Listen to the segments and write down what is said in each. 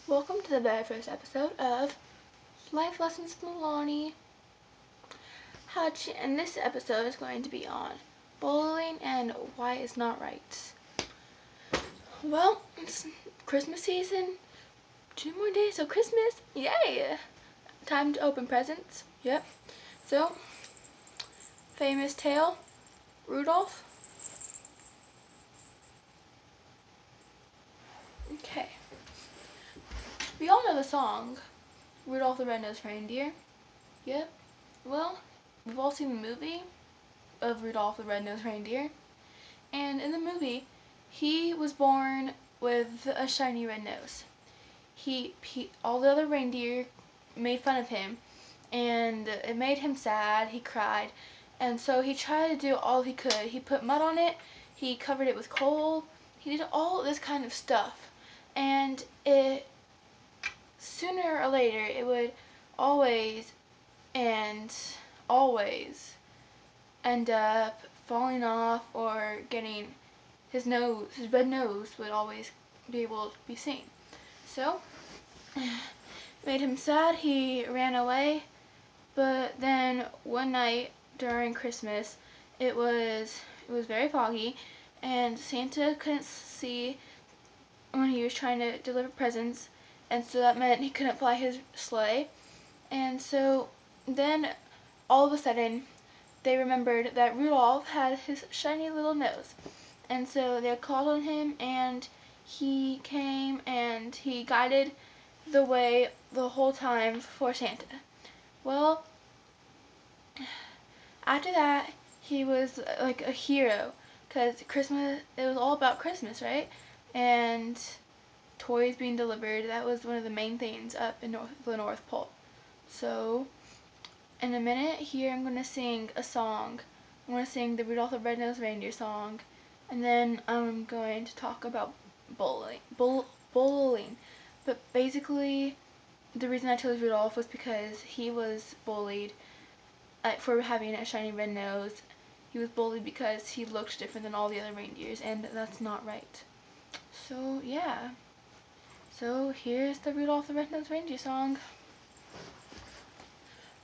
Welcome to the very first episode of Life Lessons with Milani. And this episode is going to be on bullying and why it's not right. Well, it's Christmas season. 2 more days till Christmas. Yay! Time to open presents. Yep. So, famous tale, Rudolph. Okay. We all know the song, Rudolph the Red-Nosed Reindeer. Yep. Well, we've all seen the movie of Rudolph the Red-Nosed Reindeer. And in the movie, he was born with a shiny red nose. All the other reindeer made fun of him, and it made him sad. He cried, and so he tried to do all he could. He put mud on it. He covered it with coal. He did all this kind of stuff, and sooner or later it would always and always end up falling off or getting his red nose would always be able to be seen. So, it made him sad. He ran away, but then one night during Christmas, it was very foggy, and Santa couldn't see when he was trying to deliver presents, and so that meant he couldn't fly his sleigh. And so then all of a sudden, they remembered that Rudolph had his shiny little nose. And so they called on him, and he came and he guided the way the whole time for Santa. Well, after that, he was like a hero, because Christmas, it was all about Christmas, right? And toys being delivered, that was one of the main things up in the North Pole. So, in a minute here, I'm going to sing a song. I'm going to sing the Rudolph the Red-Nosed Reindeer song, and then I'm going to talk about bullying. But basically, the reason I chose Rudolph was because he was bullied for having a shiny red nose. He was bullied because he looked different than all the other reindeers, and that's not right. So, yeah. So, here's the Rudolph the Red-Nosed Reindeer song.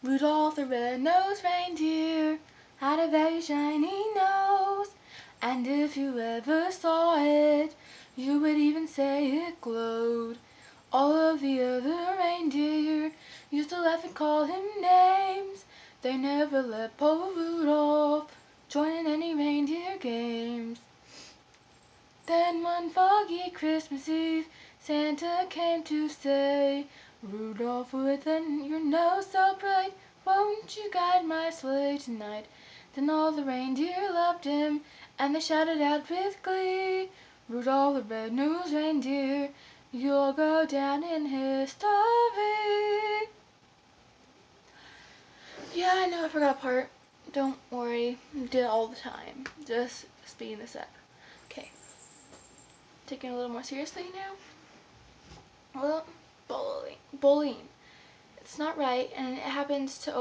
Rudolph the red-nosed reindeer had a very shiny nose, and if you ever saw it, you would even say it glowed. All of the other reindeer used to laugh and call him names. They never let poor Rudolph join in any reindeer games. Then one foggy Christmas Eve, Santa came to say, Rudolph, with your nose so bright, won't you guide my sleigh tonight? Then all the reindeer loved him, and they shouted out with glee, Rudolph the red-nosed reindeer, you'll go down in history. Yeah, I know I forgot a part. Don't worry, I do it all the time. Just speeding this up. Okay. Taking it a little more seriously now. Well, bullying. It's not right, and it happens to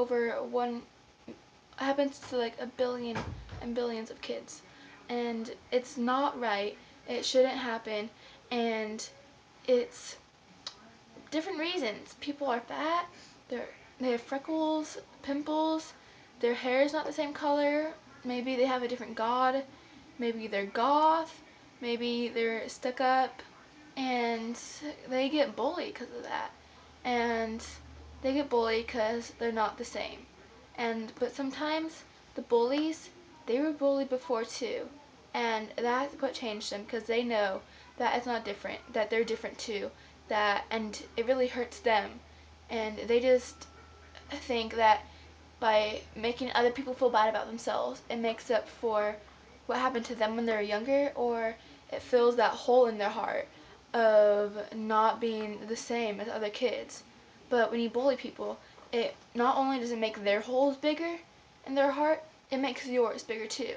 it happens to like a billion and billions of kids. And it's not right. It shouldn't happen, and it's different reasons. People are fat, they have freckles, pimples, their hair is not the same color, maybe they have a different god, maybe they're goth, maybe they're stuck up, and they get bullied because of that. And they get bullied because they're not the same. But sometimes the bullies, they were bullied before too, and that's what changed them, because they know that it's not different, that they're different too, and it really hurts them, and they just think that by making other people feel bad about themselves, it makes up for what happened to them when they were younger, or it fills that hole in their heart of not being the same as other kids. But when you bully people, it not only does it make their holes bigger in their heart, it makes yours bigger too.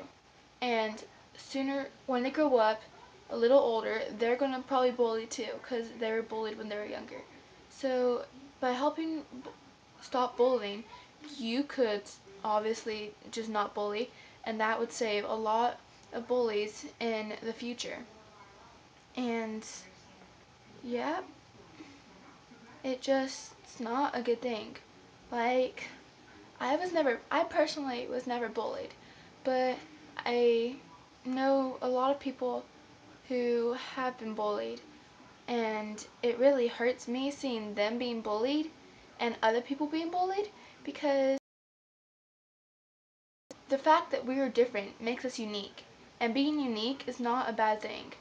And sooner, when they grow up, a little older, they're going to probably bully too, because they were bullied when they were younger. So by helping stop bullying, you could obviously just not bully, and that would save a lot of bullies in the future. And yeah, it's not a good thing. Like, I personally was never bullied, but I know a lot of people who have been bullied, and it really hurts me seeing them being bullied and other people being bullied, because the fact that we are different makes us unique, and being unique is not a bad thing.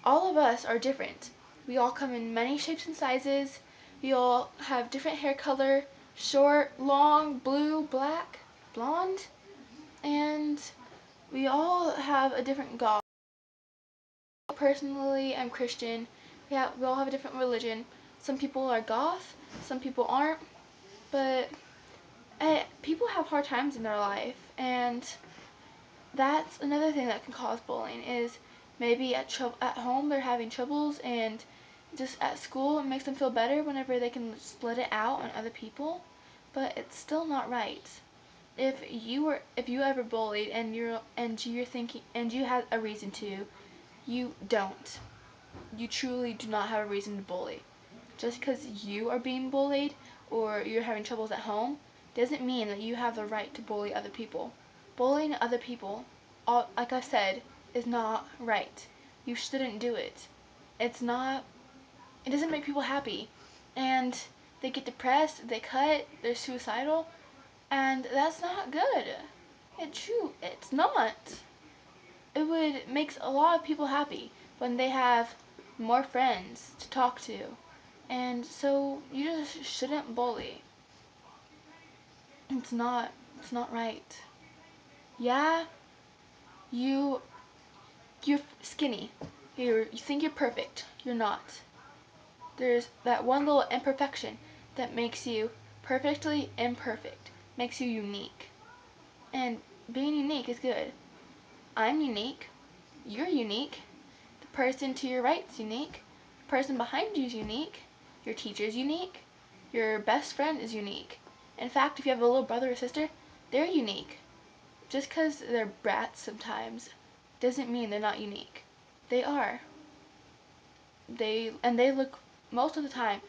All of us are different. We all come in many shapes and sizes. We all have different hair color, short, long, blue, black, blonde, and we all have a different God. Personally, I'm Christian. We all have a different religion. Some people are goth, some people aren't, but people have hard times in their life, and that's another thing that can cause bullying. Is maybe at home they're having troubles, and just at school it makes them feel better whenever they can split it out on other people, but it's still not right. If you ever bullied and you're thinking and you had a reason to, you don't. You truly do not have a reason to bully. Just because you are being bullied or you're having troubles at home doesn't mean that you have the right to bully other people. Bullying other people, like I said, is not right. You shouldn't do it. It's not, it doesn't make people happy. And they get depressed, they cut, they're suicidal, and that's not good. It's not. It would makes a lot of people happy when they have more friends to talk to. And so you just shouldn't bully. It's not it's not right. Yeah, you you're skinny. You think you're perfect. You're not. There's that one little imperfection that makes you perfectly imperfect. Makes you unique. And being unique is good. I'm unique. You're unique. The person to your right's unique. The person behind you is unique. Your teacher's unique. Your best friend is unique. In fact, if you have a little brother or sister, they're unique. Just because they're brats sometimes doesn't mean they're not unique. They are. They look, most of the time,